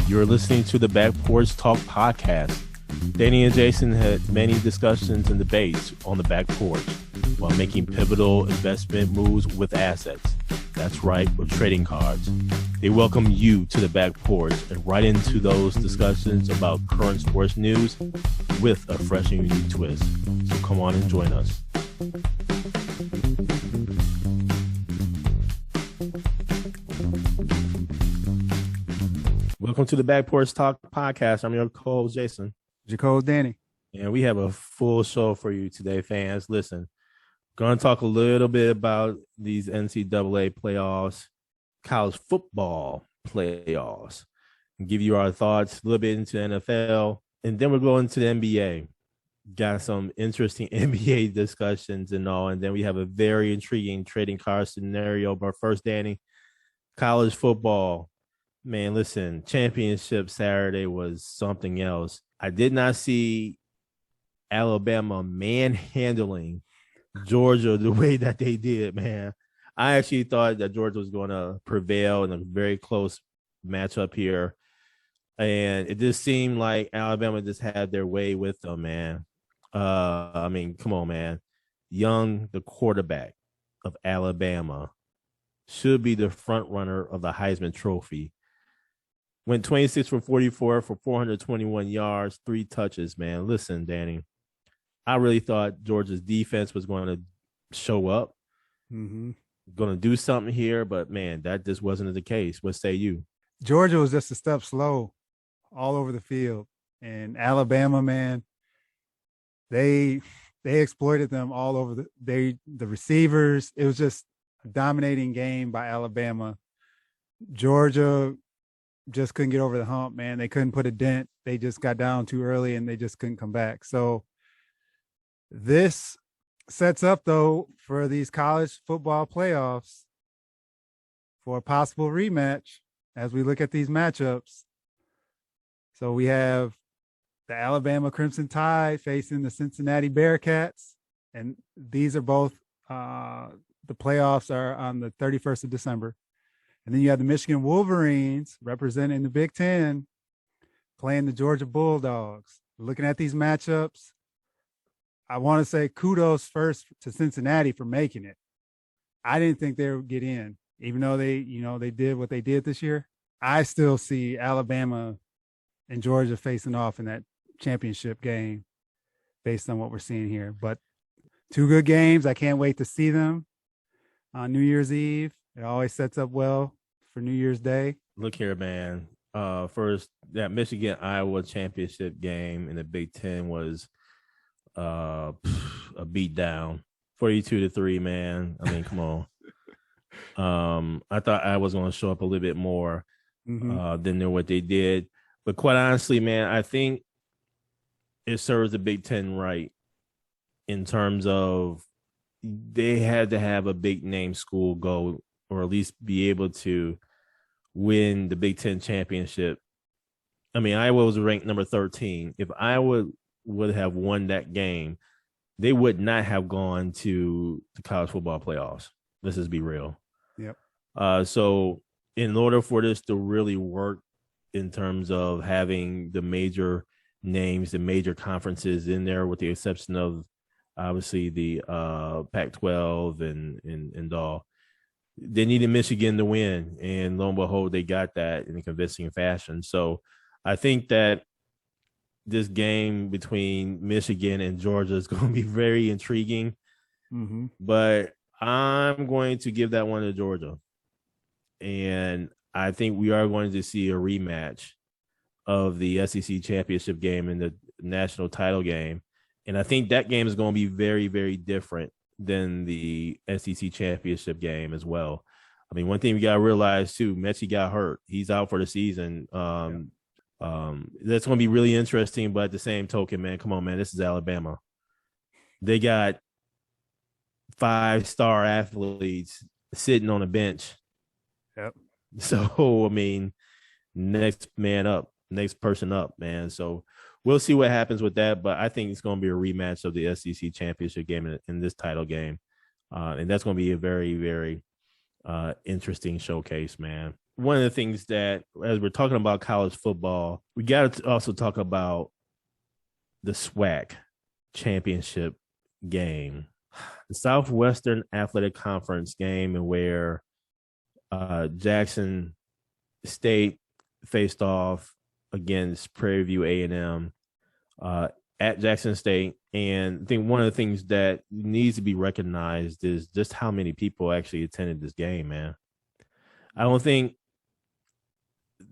You're listening to the Back Porch Talk podcast. Danny and Jason had many discussions and debates on the back porch while making pivotal investment moves with assets. That's right, with trading cards. They welcome you to the back porch and right into those discussions about current sports news with a fresh and unique twist. So come on and join us. Welcome to the Back Porch Talk podcast. I'm your co-host, Jason. Jacob, Danny. And we have a full show for you today, fans. Listen, going to talk a little bit about these NCAA playoffs, college football playoffs, and give you our thoughts a little bit into NFL. And then we're going to the NBA. Got some interesting NBA discussions and all. And then we have a very intriguing trading card scenario. But first, Danny, college football. Man, listen, championship Saturday was something else. I did not see Alabama manhandling Georgia the way that they did, man. I actually thought that Georgia was going to prevail in a very close matchup here. And it just seemed like Alabama just had their way with them, man. I mean, come on, man. Young, the quarterback of Alabama, should be the front runner of the Heisman Trophy. Went 26 for 44 for 421 yards, 3 touches, man. Listen, Danny, I really thought Georgia's defense was going to show up, going to do something here, but, man, that just wasn't the case. What say you? Georgia was just a step slow all over the field. And Alabama, man, they exploited them all over the receivers. It was just a dominating game by Alabama. Georgia just couldn't get over the hump, man. They couldn't put a dent. They just got down too early and they just couldn't come back. So this sets up, though, for these college football playoffs for a possible rematch as we look at these matchups. So we have the Alabama Crimson Tide facing the Cincinnati Bearcats. And these are both, the playoffs are on the 31st of December. And then you have the Michigan Wolverines representing the Big Ten playing the Georgia Bulldogs. Looking at these matchups, I want to say kudos first to Cincinnati for making it. I didn't think they would get in, even though they did what they did this year. I still see Alabama and Georgia facing off in that championship game based on what we're seeing here. But 2 good games. I can't wait to see them on New Year's Eve. It always sets up well for New Year's Day. Look here, man. First, that Michigan-Iowa championship game in the Big Ten was a beatdown, 42-3, man. I mean, come on. I thought I was going to show up a little bit more than what they did. But quite honestly, man, I think it serves the Big Ten right in terms of they had to have a big-name school go or at least be able to win the Big Ten championship. I mean, Iowa was ranked number 13. If Iowa would have won that game, they would not have gone to the college football playoffs. Let's just be real. Yep. So in order for this to really work in terms of having the major names, the major conferences in there, with the exception of obviously the Pac-12 and all, they needed Michigan to win, and lo and behold, they got that in a convincing fashion. So I think that this game between Michigan and Georgia is going to be very intriguing, but I'm going to give that one to Georgia. And I think we are going to see a rematch of the SEC championship game and the national title game. And I think that game is going to be very, very different than the SEC championship game as well. I mean, one thing we got to realize too, Mechie got hurt. He's out for the season. That's going to be really interesting. But at the same token, man, come on, man, this is Alabama. They got 5-star athletes sitting on a bench. Yep. So, I mean, next man up, next person up, man. So we'll see what happens with that, but I think it's going to be a rematch of the SEC championship game in this title game. And that's going to be a very, very interesting showcase, man. one of the things that, as we're talking about college football, we got to also talk about the SWAC championship game, the Southwestern Athletic Conference game, and where Jackson State faced off against Prairie View A&M at Jackson State. And I think one of the things that needs to be recognized is just how many people actually attended this game, man. I don't think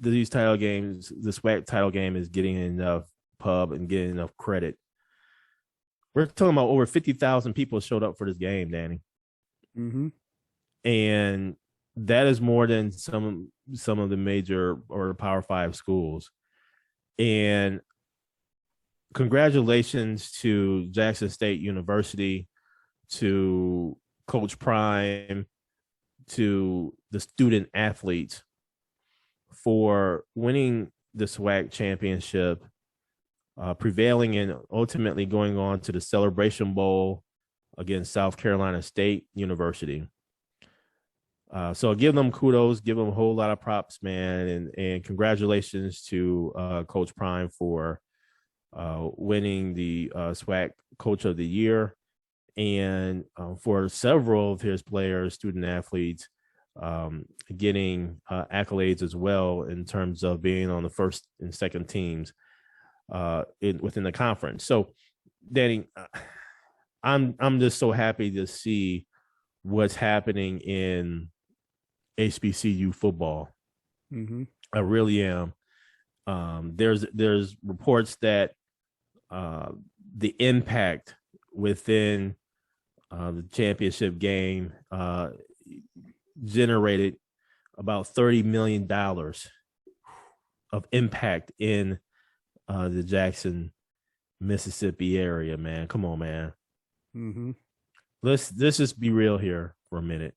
these title games, the SWAC title game, is getting enough pub and getting enough credit. We're talking about over 50,000 people showed up for this game, Danny. Mm-hmm. And that is more than some of the major or Power 5 schools. And congratulations to Jackson State University, to Coach Prime, to the student athletes for winning the SWAC championship, prevailing and ultimately going on to the Celebration Bowl against South Carolina State University. So give them kudos, give them a whole lot of props, man, and congratulations to Coach Prime for winning the SWAC Coach of the Year, and for several of his players, student athletes, getting accolades as well in terms of being on the first and second teams within the conference. So, Danny, I'm just so happy to see what's happening in HBCU football. Mm-hmm. I really am. There's reports that the impact within the championship game generated about $30 million of impact in the Jackson, Mississippi area, man. Come on, man. Mm-hmm. Let's just be real here for a minute.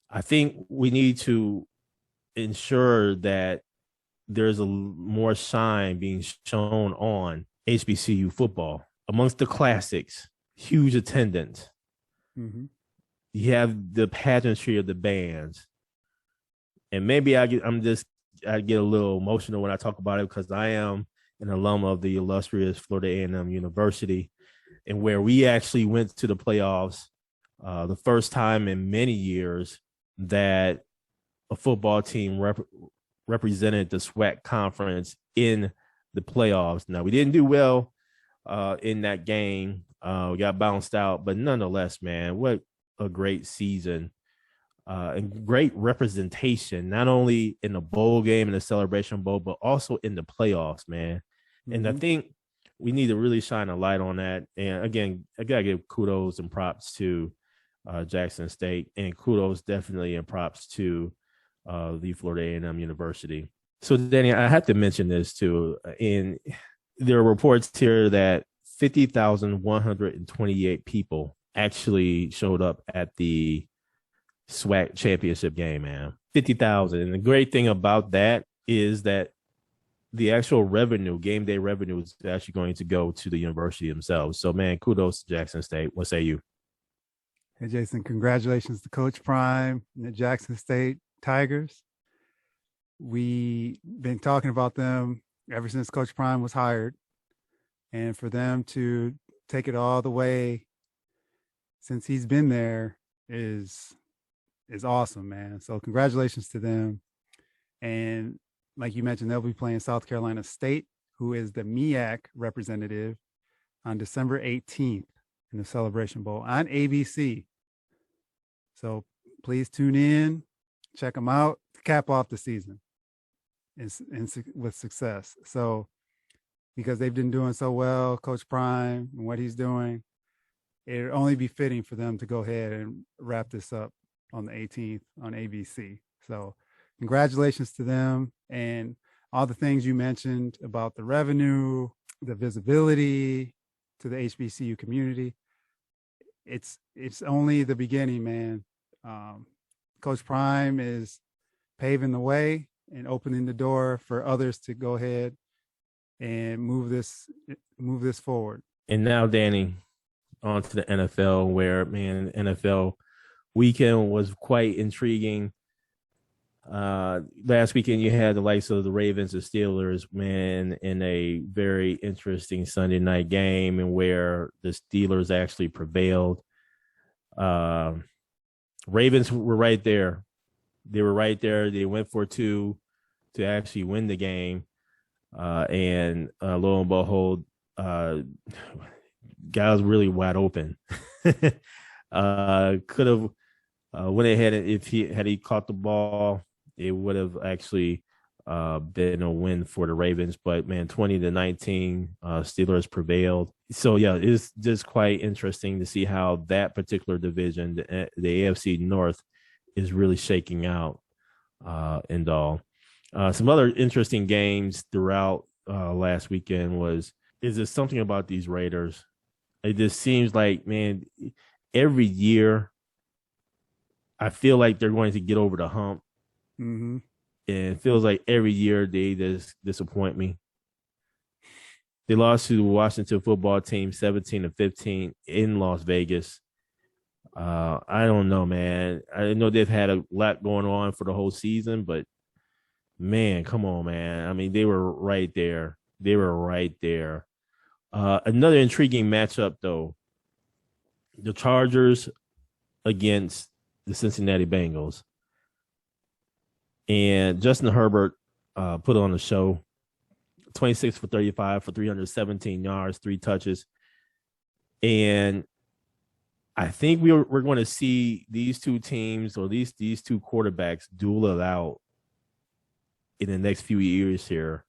I think we need to ensure that there's a more shine being shown on HBCU football amongst the classics, huge attendance. Mm-hmm. You have the pageantry of the bands, and maybe I get a little emotional when I talk about it because I am an alum of the illustrious Florida A&M University, and where we actually went to the playoffs the first time in many years that a football team represented the SWAC conference in the playoffs. Now, we didn't do well in that game. We got bounced out, but nonetheless, man, what a great season and great representation, not only in the bowl game and the Celebration Bowl, but also in the playoffs, man. Mm-hmm. And I think we need to really shine a light on that. And again, I got to give kudos and props to Jackson State, and kudos definitely and props to the Florida A&M University. So, Danny, I have to mention this too. And there are reports here that 50,128 people actually showed up at the SWAC championship game, man. 50,000. And the great thing about that is that the actual revenue, game day revenue, is actually going to go to the university themselves. So, man, kudos to Jackson State. What say you? Hey, Jason, congratulations to Coach Prime and the Jackson State Tigers. We've been talking about them ever since Coach Prime was hired. And for them to take it all the way since he's been there is awesome, man. So congratulations to them. And like you mentioned, they'll be playing South Carolina State, who is the MEAC representative, on December 18th in the Celebration Bowl on ABC. So please tune in, check them out to cap off the season with success. So because they've been doing so well, Coach Prime and what he's doing, it'd only be fitting for them to go ahead and wrap this up on the 18th on ABC. So congratulations to them, and all the things you mentioned about the revenue, the visibility to the HBCU community. It's only the beginning, man. Coach Prime is paving the way and opening the door for others to go ahead and move this forward. And now, Danny, on to the NFL, where, man, NFL weekend was quite intriguing. Last weekend you had the likes of the Ravens and Steelers, man, in a very interesting Sunday night game, and where the Steelers actually prevailed. Uh, Ravens were right there. They were right there. They went for two to actually win the game. And lo and behold, guy was really wide open. Could have went ahead, if he caught the ball, it would have actually been a win for the Ravens. But man, 20-19, Steelers prevailed. So yeah, it's just quite interesting to see how that particular division, the AFC North, is really shaking out. And all. Some other interesting games throughout last weekend is there something about these Raiders? It just seems like, man, every year I feel like they're going to get over the hump. Mm-hmm. And it feels like every year they just disappoint me. They lost to the Washington football team 17-15 in Las Vegas. I don't know, man. I know they've had a lot going on for the whole season, but man, come on, man. I mean, they were right there. They were right there. Another intriguing matchup, though. The Chargers against the Cincinnati Bengals. And Justin Herbert put on the show. 26 for 35 for 317 yards, 3 touches. And I think we're going to see these two teams, or these two quarterbacks, duel it out in the next few years here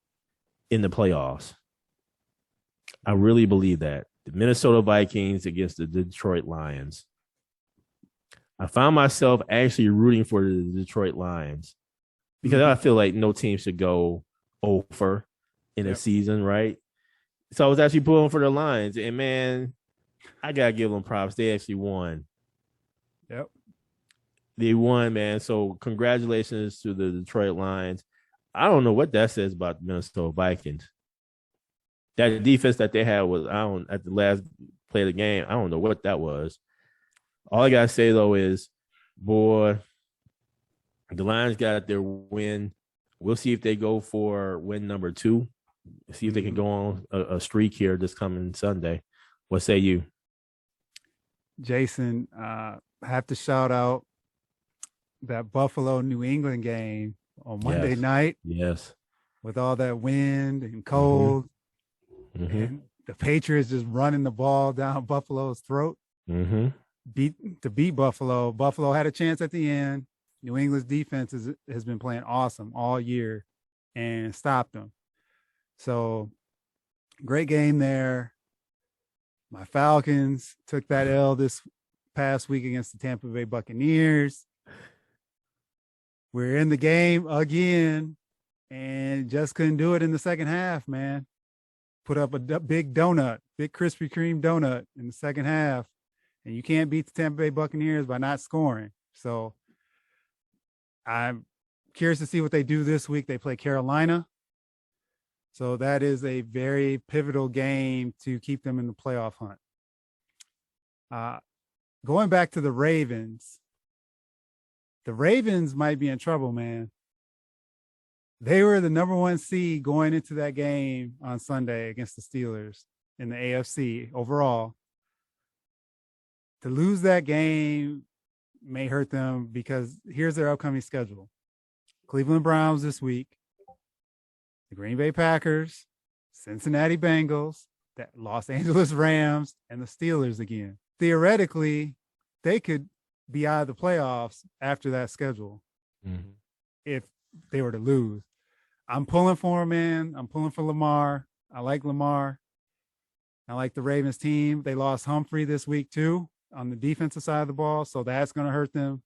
in the playoffs. I really believe that. The Minnesota Vikings against the Detroit Lions. I found myself actually rooting for the Detroit Lions because I feel like no team should go over in a season, right? So I was actually pulling for the Lions, and man, I gotta give them props. They actually won. Yep. They won, man. So congratulations to the Detroit Lions. I don't know what that says about the Minnesota Vikings. That defense that they had was, at the last play of the game, I don't know what that was. All I gotta say though is, boy, the Lions got their win. We'll see if they go for win number 2. See if they can go on a streak here this coming Sunday. What say you? Jason, have to shout out that Buffalo New England game on Monday night. Yes. With all that wind and cold. Mm-hmm. And the Patriots just running the ball down Buffalo's throat. Mm-hmm. To beat Buffalo. Buffalo had a chance at the end. New England's defense has been playing awesome all year and stopped them. So great game there. My Falcons took that L this past week against the Tampa Bay Buccaneers. We're in the game again and just couldn't do it in the second half, man. Put up a big donut, big Krispy Kreme donut in the second half. And you can't beat the Tampa Bay Buccaneers by not scoring. So I'm curious to see what they do this week. They play Carolina. So that is a very pivotal game to keep them in the playoff hunt. Going back to the Ravens might be in trouble, man. They were the number 1 seed going into that game on Sunday against the Steelers in the AFC overall. To lose that game may hurt them because here's their upcoming schedule. Cleveland Browns this week, the Green Bay Packers, Cincinnati Bengals, the Los Angeles Rams, and the Steelers again. Theoretically, they could be out of the playoffs after that schedule if they were to lose. I'm pulling for them, man. I'm pulling for Lamar. I like Lamar. I like the Ravens team. They lost Humphrey this week too on the defensive side of the ball, so that's going to hurt them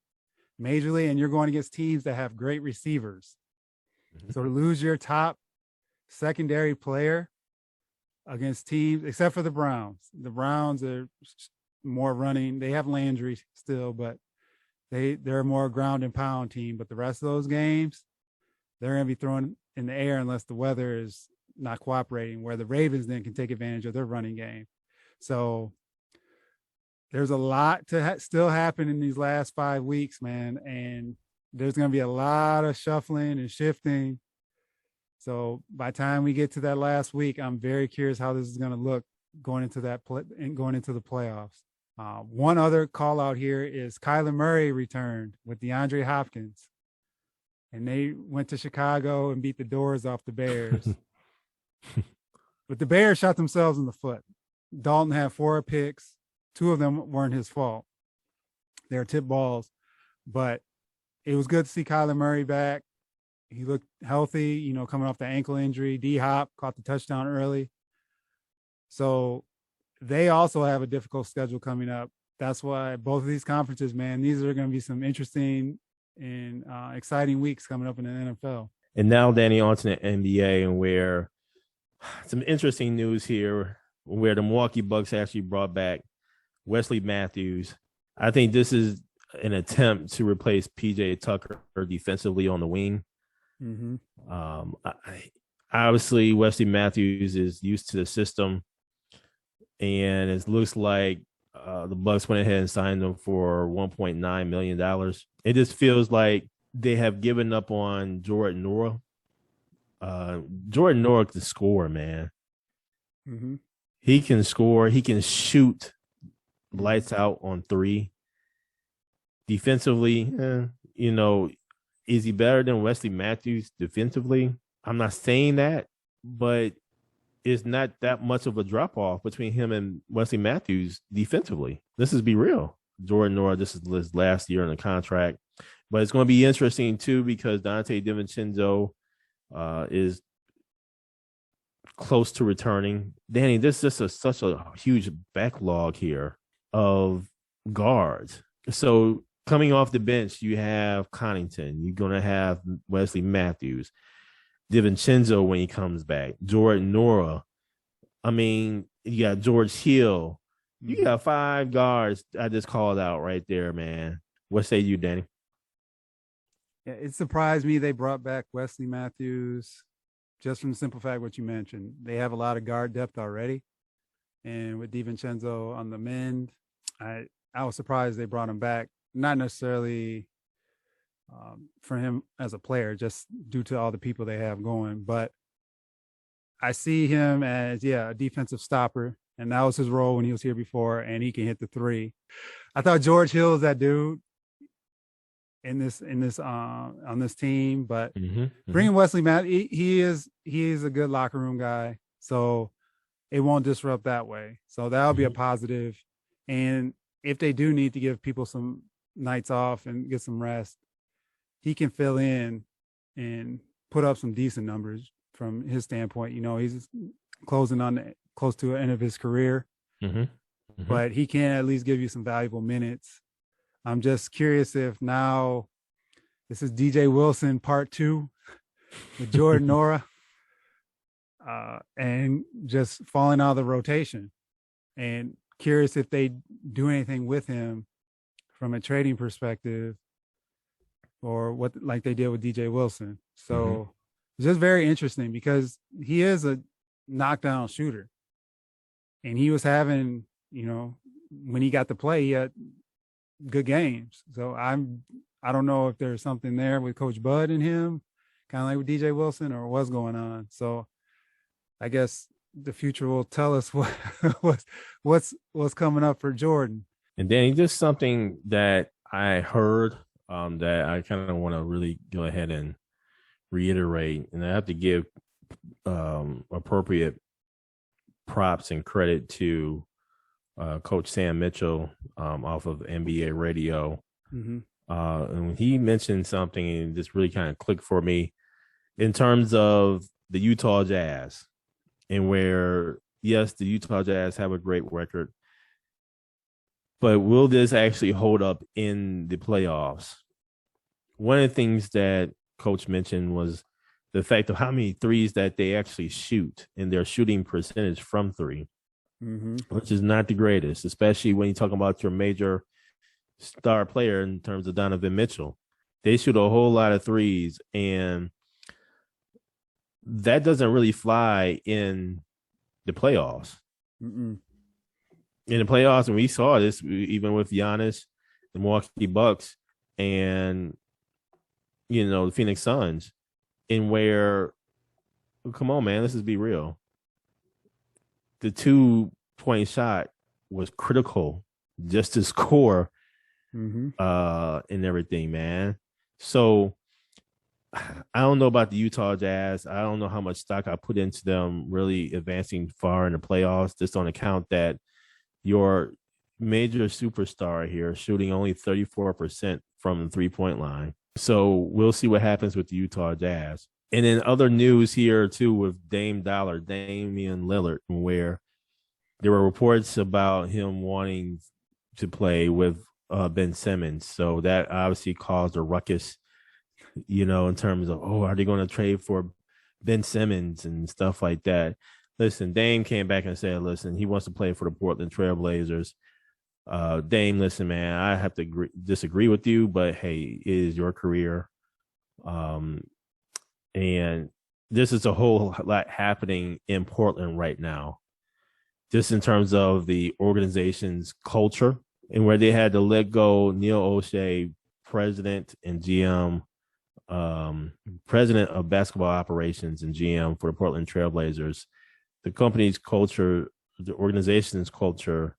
majorly, and you're going against teams that have great receivers. So to lose your top secondary player against teams, except for the Browns are more running. They have Landry still, but they're a more ground and pound team. But the rest of those games, they're going to be thrown in the air unless the weather is not cooperating, where the Ravens then can take advantage of their running game. So there's a lot to still happen in these last 5 weeks, man. And there's going to be a lot of shuffling and shifting. So by the time we get to that last week, I'm very curious how this is going to look going into the playoffs. One other call out here is Kyler Murray returned with DeAndre Hopkins, and they went to Chicago and beat the doors off the Bears. But the Bears shot themselves in the foot. Dalton had 4 picks. 2 of them weren't his fault. They were tip balls. But it was good to see Kyler Murray back. He looked healthy, coming off the ankle injury. D-Hop caught the touchdown early. So they also have a difficult schedule coming up. That's why both of these conferences, man, these are going to be some interesting and exciting weeks coming up in the NFL. And now, Danny, on to the NBA, and where some interesting news here, where the Milwaukee Bucks actually brought back Wesley Matthews. I think this is an attempt to replace PJ Tucker defensively on the wing. Mm-hmm. Obviously, Wesley Matthews is used to the system, and it looks like the Bucks went ahead and signed him for $1.9 million. It just feels like they have given up on Jordan Noah. Jordan Noah can score, man. Mm-hmm. He can score. He can shoot lights out on 3. Defensively, is he better than Wesley Matthews defensively? I'm not saying that, but it's not that much of a drop-off between him and Wesley Matthews defensively. This is be real. Jordan Noah, this is his last year in the contract. But it's going to be interesting, too, because Dante DiVincenzo is close to returning. Danny, this is just such a huge backlog here of guards. So coming off the bench, you have Connaughton. You're going to have Wesley Matthews, DiVincenzo when he comes back, Jordan Noah. I mean, you got George Hill. You got 5 guards I just called out right there, man. What say you, Danny? Yeah, it surprised me they brought back Wesley Matthews just from the simple fact what you mentioned. They have a lot of guard depth already. And with DiVincenzo on the mend, I was surprised they brought him back. Not necessarily for him as a player, just due to all the people they have going. But I see him as, a defensive stopper. And that was his role when he was here before, and he can hit the 3. I thought George Hill is that dude on this team, but bringing Wesley Matthews, he is a good locker room guy, so it won't disrupt that way. So that'll be a positive. And if they do need to give people some nights off and get some rest, he can fill in and put up some decent numbers from his standpoint. He's close to the end of his career, but he can at least give you some valuable minutes. I'm just curious if now this is DJ Wilson part 2 with Jordan Noah and just falling out of the rotation, and curious if they do anything with him from a trading perspective or what, like they did with DJ Wilson. So it's just very interesting because he is a knockdown shooter, and he was having, when he got to play, he had good games. So I don't know if there's something there with Coach Bud and him, kind of like with DJ Wilson, or what's going on. So I guess the future will tell us what's coming up for Jordan. And Danny, just something that I heard that I kind of want to really go ahead and reiterate, and I have to give appropriate props and credit to Coach Sam Mitchell off of NBA Radio. And when he mentioned something, and just really kind of clicked for me in terms of the Utah Jazz, and where, yes, the Utah Jazz have a great record, but will this actually hold up in the playoffs? One of the things that Coach mentioned was the fact of how many threes that they actually shoot and their shooting percentage from 3. Which is not the greatest, especially when you talk about your major star player in terms of Donovan Mitchell. They shoot a whole lot of threes, and that doesn't really fly in the playoffs. In the playoffs, and we saw this even with Giannis, the Milwaukee Bucks, and the Phoenix Suns, in where, come on, man, let's just be real. The 2-point shot was critical just to score and everything, man. So I don't know about the Utah Jazz. I don't know how much stock I put into them really advancing far in the playoffs, just on account that your major superstar here shooting only 34% from the 3-point line. So we'll see what happens with the Utah Jazz. And then other news here too with Damian Lillard, where there were reports about him wanting to play with Ben Simmons. So that obviously caused a ruckus, in terms of, are they going to trade for Ben Simmons and stuff like that? Listen, Dame came back and said, listen, he wants to play for the Portland Trailblazers. Dame, listen, man, I have to disagree with you, but hey, it is your career. And this is a whole lot happening in Portland right now, just in terms of the organization's culture, and where they had to let go Neil O'Shea, president and GM, president of basketball operations and GM for the Portland Trailblazers. The company's culture, the organization's culture,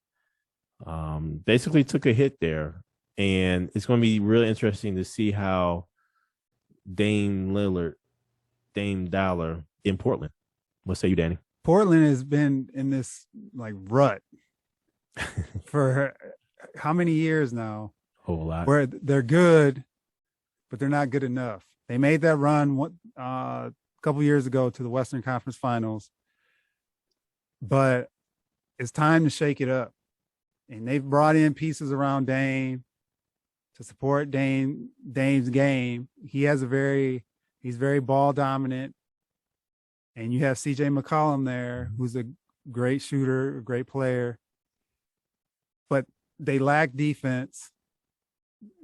basically took a hit there. And it's going to be really interesting to see how Dame Dollar in Portland. What say you, Danny? Portland has been in this like rut for how many years now? A whole lot. Where they're good, but they're not good enough. They made that run a couple years ago to the Western Conference Finals, but it's time to shake it up. And they've brought in pieces around Dame to support Dame's game. He's very ball dominant. And you have CJ McCollum there, who's a great shooter, a great player. But they lack defense.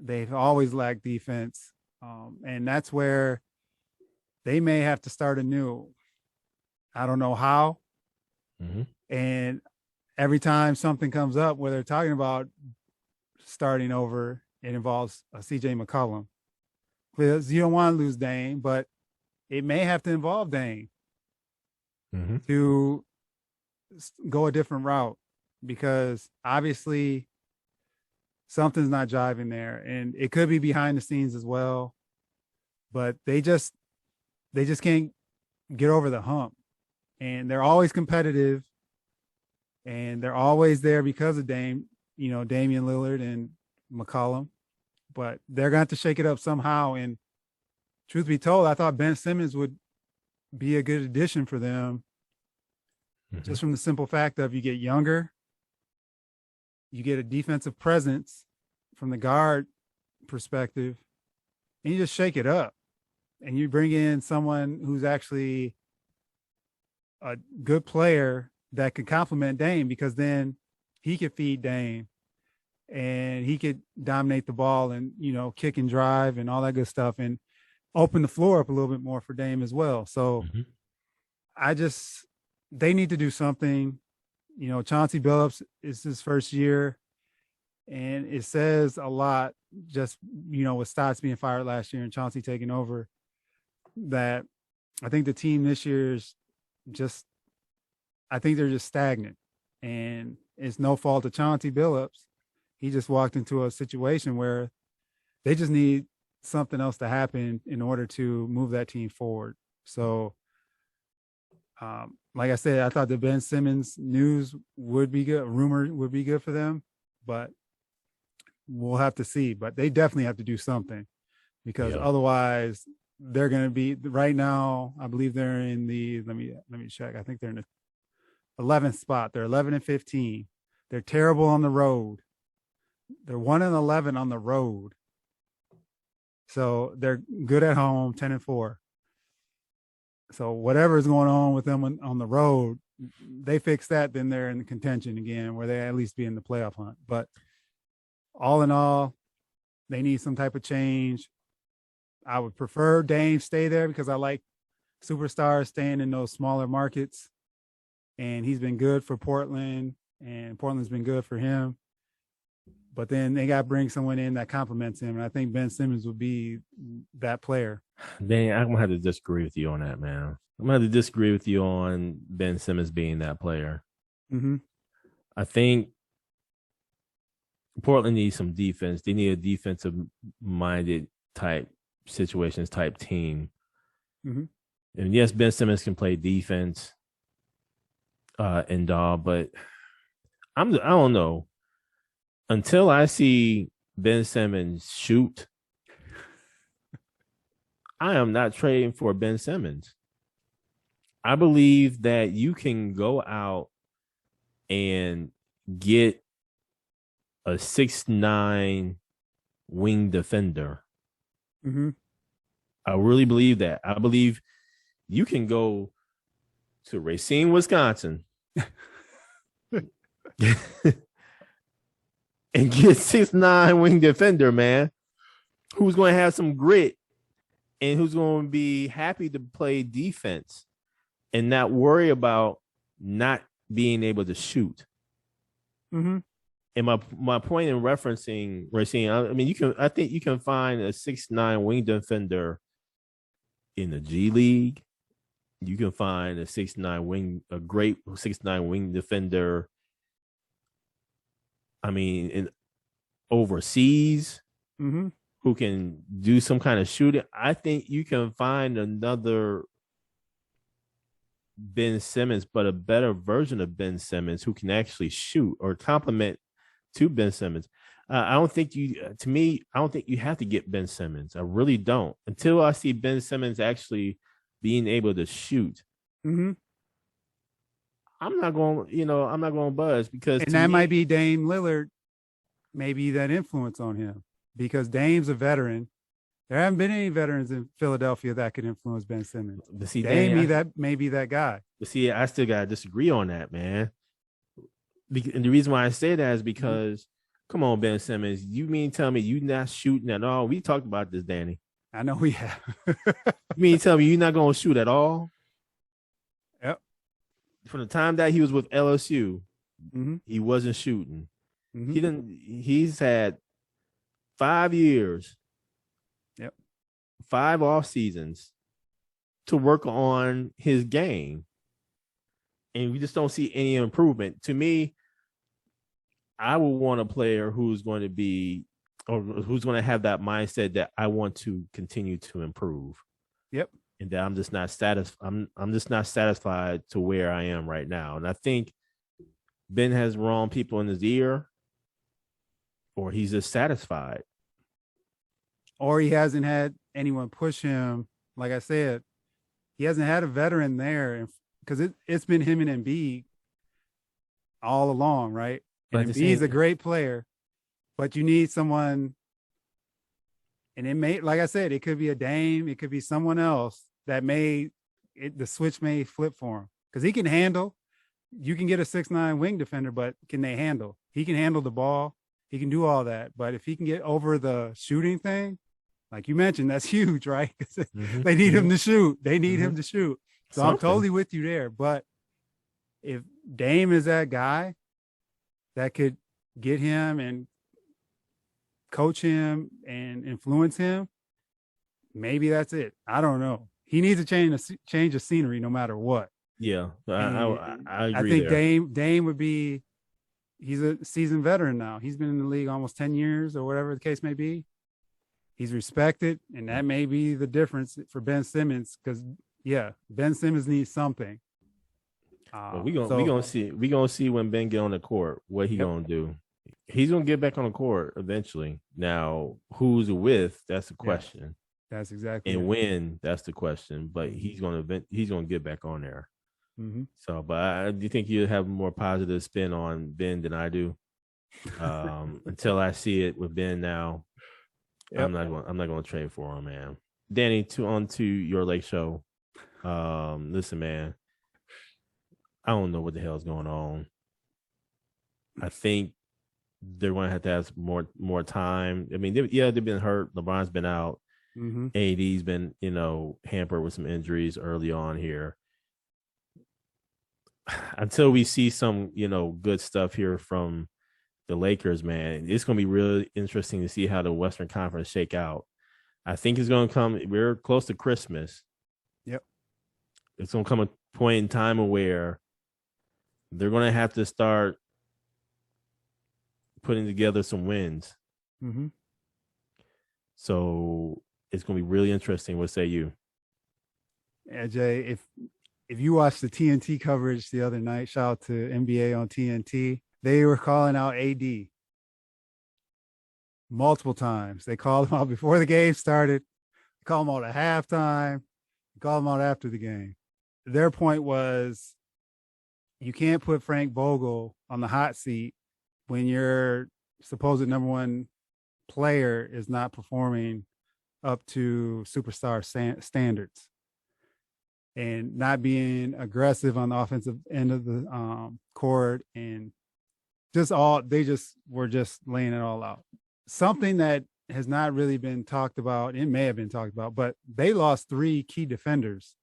They've always lacked defense. And that's where they may have to start anew. I don't know how. And every time something comes up where they're talking about starting over, it involves a CJ McCollum. Because you don't want to lose Dame, but it may have to involve Dame to go a different route, because obviously something's not jiving there, and it could be behind the scenes as well, but they just can't get over the hump. And they're always competitive, and they're always there because of Damian Lillard and McCollum, but they're going to have to shake it up somehow. And truth be told, I thought Ben Simmons would be a good addition for them, just from the simple fact of you get younger, you get a defensive presence from the guard perspective, and you just shake it up. And you bring in someone who's actually a good player that could complement Dame, because then he could feed Dame and he could dominate the ball and, kick and drive and all that good stuff, and open the floor up a little bit more for Dame as well. So they need to do something. Chauncey Billups is his first year, and it says a lot just, with Stotts being fired last year and Chauncey taking over, that I think the team this year is I think they're just stagnant, and it's no fault of Chauncey Billups. He just walked into a situation where they just need something else to happen in order to move that team forward. So, like I said, I thought the Ben Simmons news would be good. Rumor would be good for them, but we'll have to see. But they definitely have to do something, because otherwise they're going to be right now. I believe they're in the, let me check. I think they're in the 11th spot. They're 11-15. They're terrible on the road. They're 1-11 on the road. So they're good at home, 10-4. So whatever is going on with them on the road, they fix that, then they're in the contention again, where they at least be in the playoff hunt. But all in all, they need some type of change. I would prefer Dame stay there, because I like superstars staying in those smaller markets. And he's been good for Portland, and Portland's been good for him. But then they got to bring someone in that complements him. And I think Ben Simmons would be that player. Dang, I'm gonna have to disagree with you on that, man. I'm gonna have to disagree with you on Ben Simmons being that player. Mm-hmm. I think Portland needs some defense. They need a defensive minded type situations, type team. Mm-hmm. And yes, Ben Simmons can play defense and all, but I don't know. Until I see Ben Simmons shoot, I am not trading for Ben Simmons. I believe that you can go out and get a 6'9" wing defender. Mm-hmm. I really believe that. I believe you can go to Racine, Wisconsin and get 6'9" wing defender, man, who's going to have some grit and who's going to be happy to play defense and not worry about not being able to shoot. Mm-hmm. And my point in referencing Racine, I mean, I think you can find a 6'9" wing defender in the G League. You can find a great 6'9" wing defender. I mean, in overseas, mm-hmm. who can do some kind of shooting. I think you can find another Ben Simmons, but a better version of Ben Simmons who can actually shoot or complement to Ben Simmons. I don't think you have to get Ben Simmons. I really don't. Until I see Ben Simmons actually being able to shoot. Mm-hmm. I'm not going to buzz because and that might be Dame Lillard, maybe that influence on him because Dame's a veteran. There haven't been any veterans in Philadelphia that could influence Ben Simmons. Dame may be that guy. But see, I still got to disagree on that, man. And the reason why I say that is because, come on, Ben Simmons, you mean tell me you not shooting at all? We talked about this, Danny. I know we have. You mean tell me you're not going to shoot at all? Yep. From the time that he was with LSU, mm-hmm. he wasn't shooting. Mm-hmm. He's had 5 years. Yep. 5 off seasons to work on his game. And we just don't see any improvement. To me, I would want a player who's going to be or who's going to have that mindset that I want to continue to improve. Yep. And that I'm just not satisfied to where I am right now. And I think Ben has wrong people in his ear, or he's just satisfied. Or he hasn't had anyone push him. Like I said, he hasn't had a veteran there because it's been him and Embiid all along, right? And Embiid's a great player, but you need someone. And it may, like I said, it could be a Dame, it could be someone else that the switch may flip for him because he can handle. You can get a 6'9" wing defender, but can they handle? He can handle the ball. He can do all that. But if he can get over the shooting thing, like you mentioned, that's huge, right? Mm-hmm. They need him to shoot. They need him to shoot. So I'm totally with you there. But if Dame is that guy that could get him and coach him and influence him, maybe that's it. I don't know. He needs to change of scenery no matter what. Yeah, I agree. I think Dame would be. He's a seasoned veteran now. He's been in the league almost 10 years or whatever the case may be. He's respected, and that may be the difference for Ben Simmons because, Ben Simmons needs something. Well, we gonna see when Ben get on the court what he gonna do. He's gonna get back on the court eventually. Now, who's with? That's the question. That's exactly. And when? That's the question. But he's gonna get back on there. Mm-hmm. So, but do you think you have a more positive spin on Ben than I do? Until I see it with Ben now, I'm not going to trade for him, man. Danny, on to your lake show. Listen, man, I don't know what the hell is going on. I think they're going to have more time. I mean, they've been hurt. LeBron's been out. Mm-hmm. AD's been, hampered with some injuries early on here. Until we see some, good stuff here from the Lakers, man. It's going to be really interesting to see how the Western Conference shake out. I think it's going to come. We're close to Christmas. Yep. It's going to come a point in time where they're going to have to start putting together some wins. Mm-hmm. So it's going to be really interesting. What say you? Yeah, Jay, if you watched the TNT coverage the other night, shout out to NBA on TNT, they were calling out AD multiple times. They called him out before the game started. They called him out at halftime. They called him out after the game. Their point was you can't put Frank Vogel on the hot seat when your supposed number one player is not performing up to superstar standards and not being aggressive on the offensive end of the court, and they were just laying it all out. Something that has not really been talked about, it may have been talked about, but they lost 3 key defenders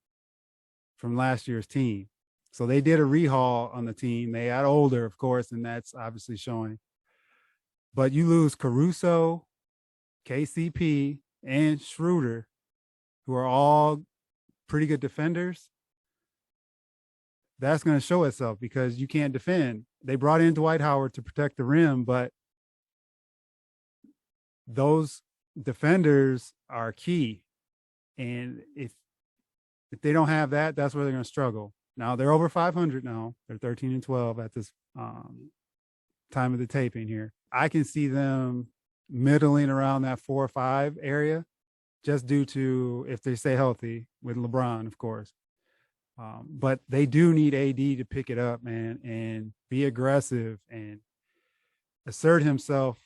from last year's team. So they did a rehaul on the team. They got older, of course, and that's obviously showing. But you lose Caruso, KCP, and Schroeder, who are all pretty good defenders. That's going to show itself because you can't defend. They brought in Dwight Howard to protect the rim, but those defenders are key. And if they don't have that, that's where they're going to struggle. Now they're over 500 now. They're 13-12 at this time of the taping here. I can see them middling around that 4 or 5 area, just due to if they stay healthy with LeBron, of course. But they do need AD to pick it up, man, and be aggressive and assert himself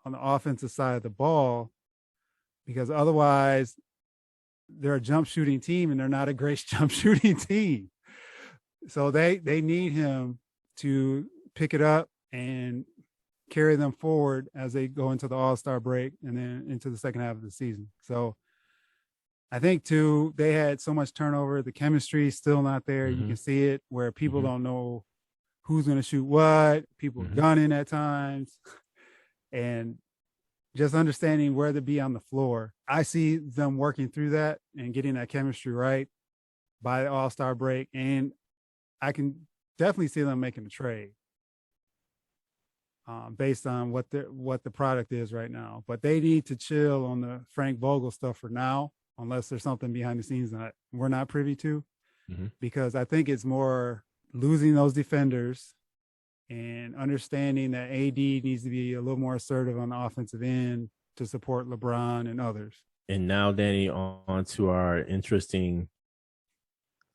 on the offensive side of the ball, because otherwise they're a jump shooting team and they're not a great jump shooting team. So they need him to pick it up and carry them forward as they go into the All-Star break and then into the second half of the season. So I think too, they had so much turnover. The chemistry is still not there. Mm-hmm. You can see it where people don't know who's going to shoot what. People are gunning at times, and just understanding where to be on the floor. I see them working through that and getting that chemistry right by the All-Star break. And I can definitely see them making a trade based on what the product is right now. But they need to chill on the Frank Vogel stuff for now, unless there's something behind the scenes that we're not privy to, because I think it's more losing those defenders and understanding that AD needs to be a little more assertive on the offensive end to support LeBron and others. And now, Danny, on to our interesting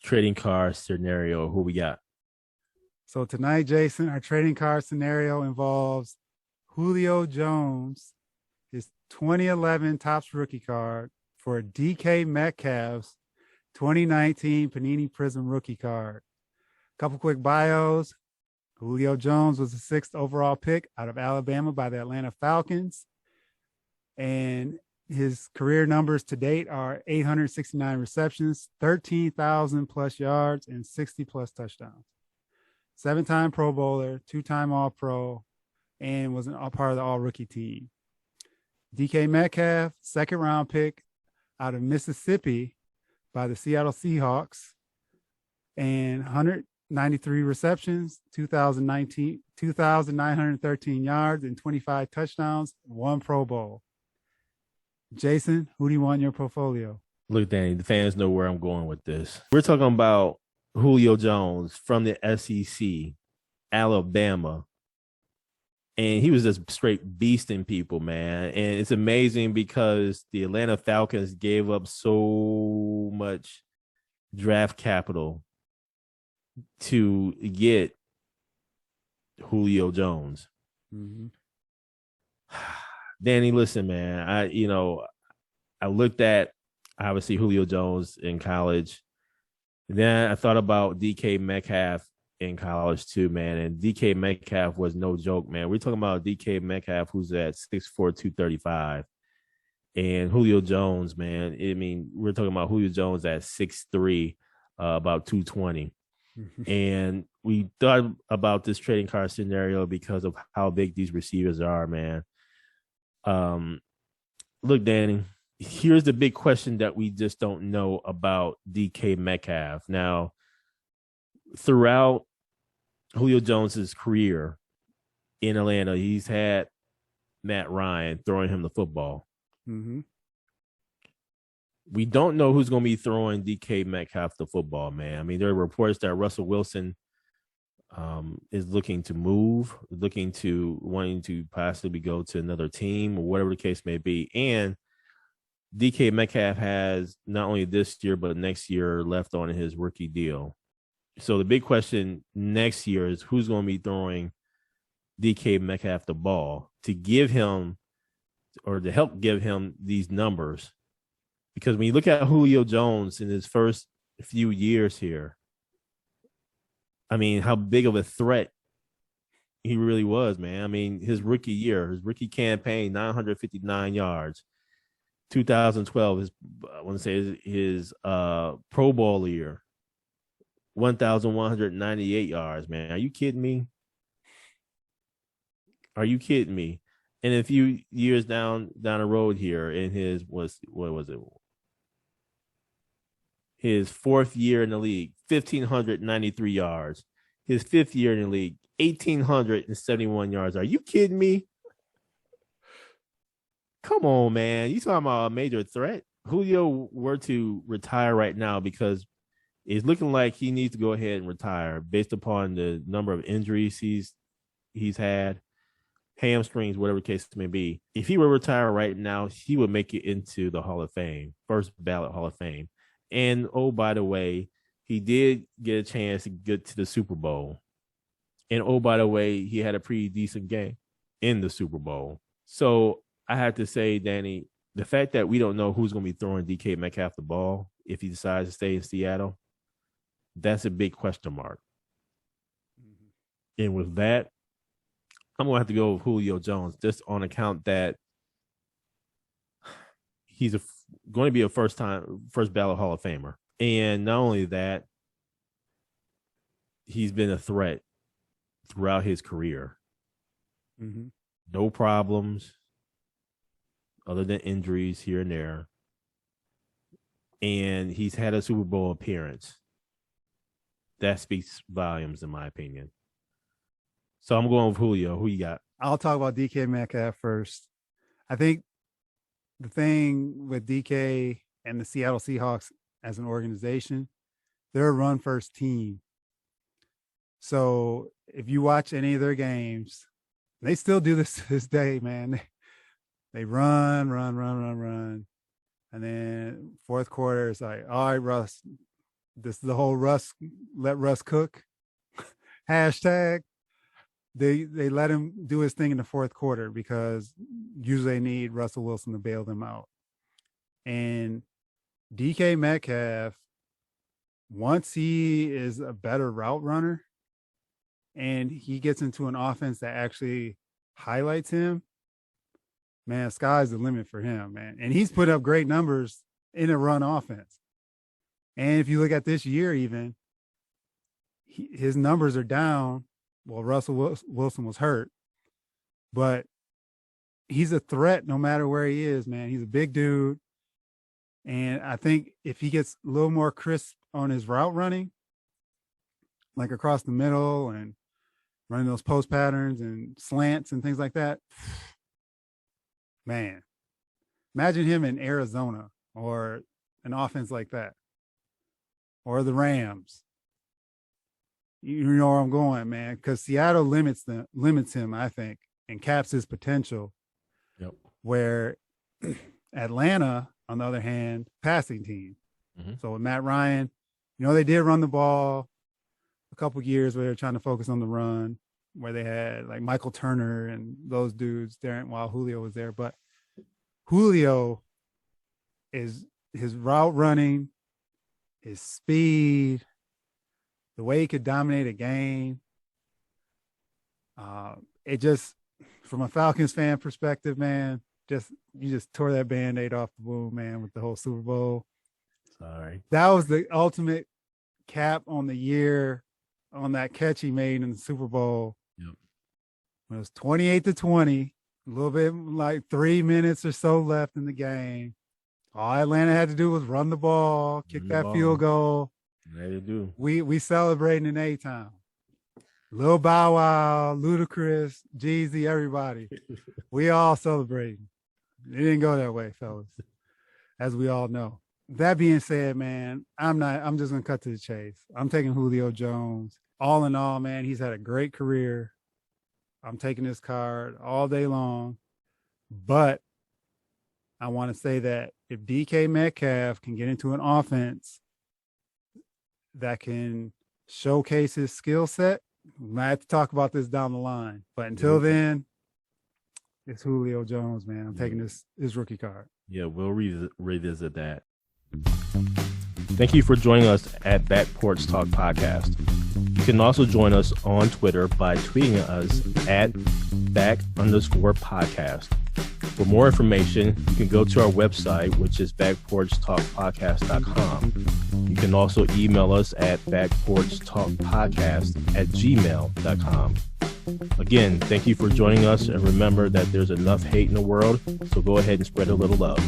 trading card scenario. Who we got? So tonight, Jason, our trading card scenario involves Julio Jones, his 2011 Topps rookie card, for DK Metcalf's 2019 Panini Prizm rookie card. Couple quick bios. Julio Jones was the 6th overall pick out of Alabama by the Atlanta Falcons. And his career numbers to date are 869 receptions, 13,000 plus yards, and 60 plus touchdowns. 7-time Pro Bowler, 2-time All-Pro, and was a part of the All-Rookie team. DK Metcalf, 2nd round pick out of Mississippi by the Seattle Seahawks, and 193 receptions, 2,913 yards, and 25 touchdowns, 1 Pro Bowl. Jason, who do you want in your portfolio? Look, Danny, the fans know where I'm going with this. We're talking about Julio Jones from the SEC, Alabama. And he was just straight beasting people, man. And it's amazing because the Atlanta Falcons gave up so much draft capital to get Julio Jones. Danny, listen, man. I looked at obviously Julio Jones in college. Then I thought about DK Metcalf in college too, man. And DK Metcalf was no joke, man. We're talking about DK Metcalf, who's at 6'4", 235. And Julio Jones, man. I mean, we're talking about Julio Jones at 6'3", about 220. And we thought about this trading card scenario because of how big these receivers are, man. Look, Danny, here's the big question that we just don't know about DK Metcalf. Now, throughout Julio Jones's career in Atlanta, he's had Matt Ryan throwing him the football. Mm-hmm. We don't know who's going to be throwing DK Metcalf the football, man. I mean, there are reports that Russell Wilson is looking to move, wanting to possibly go to another team or whatever the case may be. And DK Metcalf has not only this year, but next year left on his rookie deal. So the big question next year is who's going to be throwing DK Metcalf the ball to give him or to help give him these numbers. Because when you look at Julio Jones in his first few years here, I mean, how big of a threat he really was, man. I mean, his rookie campaign, 959 yards. 2012, I want to say his Pro Bowl year, 1,198 yards, man. Are you kidding me? Are you kidding me? And a few years down the road here in his what was it? His fourth year in the league, 1,593 yards. His fifth year in the league, 1,871 yards. Are you kidding me? Come on, man. You talking about a major threat? Julio were to retire right now because it's looking like he needs to go ahead and retire based upon the number of injuries he's had, hamstrings, whatever the case may be. If he were to retire right now, he would make it into the Hall of Fame, first ballot Hall of Fame. And oh, by the way, he did get a chance to get to the Super Bowl. And oh, by the way, he had a pretty decent game in the Super Bowl. So I have to say, Danny, the fact that we don't know who's going to be throwing DK Metcalf the ball if he decides to stay in Seattle, that's a big question mark. Mm-hmm. And with that, I'm going to have to go with Julio Jones just on account that he's going to be a first ballot Hall of Famer. And not only that, he's been a threat throughout his career. Mm-hmm. No problems other than injuries here and there. And he's had a Super Bowl appearance. That speaks volumes, in my opinion. So I'm going with Julio. Who you got? I'll talk about DK Metcalf first. I think the thing with DK and the Seattle Seahawks as an organization, they're a run-first team. So if you watch any of their games, they still do this to this day, man. They run. And then fourth quarter, it's like, all right, Russ, this is the whole Russ, let Russ cook hashtag. They let him do his thing in the fourth quarter because usually they need Russell Wilson to bail them out. And DK Metcalf, once he is a better route runner and he gets into an offense that actually highlights him, man, sky's the limit for him, man. And he's put up great numbers in a run offense. And if you look at this year, even his numbers are down. Well, Russell Wilson was hurt, but he's a threat no matter where he is, man. He's a big dude. And I think if he gets a little more crisp on his route running, like across the middle and running those post patterns and slants and things like that, man, imagine him in Arizona or an offense like that, or the Rams. You know where I'm going, man, because Seattle limits him, I think, and caps his potential. Yep. Where Atlanta, on the other hand, passing team. Mm-hmm. So with Matt Ryan, they did run the ball a couple of years where they were trying to focus on the run, where they had like Michael Turner and those dudes there while Julio was there. But Julio is his route running, his speed, the way he could dominate a game. It just, from a Falcons fan perspective, man, you just tore that Band-Aid off the wound, man, with the whole Super Bowl. Sorry. That was the ultimate cap on the year on that catch he made in the Super Bowl. Yep. When it was 28-20, a little bit like 3 minutes or so left in the game. All Atlanta had to do was run the ball, kick that field goal. There you do. We celebrating in A-Town. Lil Bow Wow, Ludacris, Jeezy, everybody. We all celebrating. It didn't go that way, fellas, as we all know. That being said, man, I'm just going to cut to the chase. I'm taking Julio Jones. All in all, man, he's had a great career. I'm taking this card all day long. But I want to say that if DK Metcalf can get into an offense that can showcase his skill set, we might have to talk about this down the line. But until then, it's Julio Jones, man. I'm taking his rookie card. Yeah, we'll revisit that. Thank you for joining us at Back Porch Talk Podcast. You can also join us on Twitter by tweeting us at @back_podcast. For more information, you can go to our website, which is backporchtalkpodcast.com. You can also email us at backporchtalkpodcast@gmail.com. Again, thank you for joining us, and remember that there's enough hate in the world, so go ahead and spread a little love.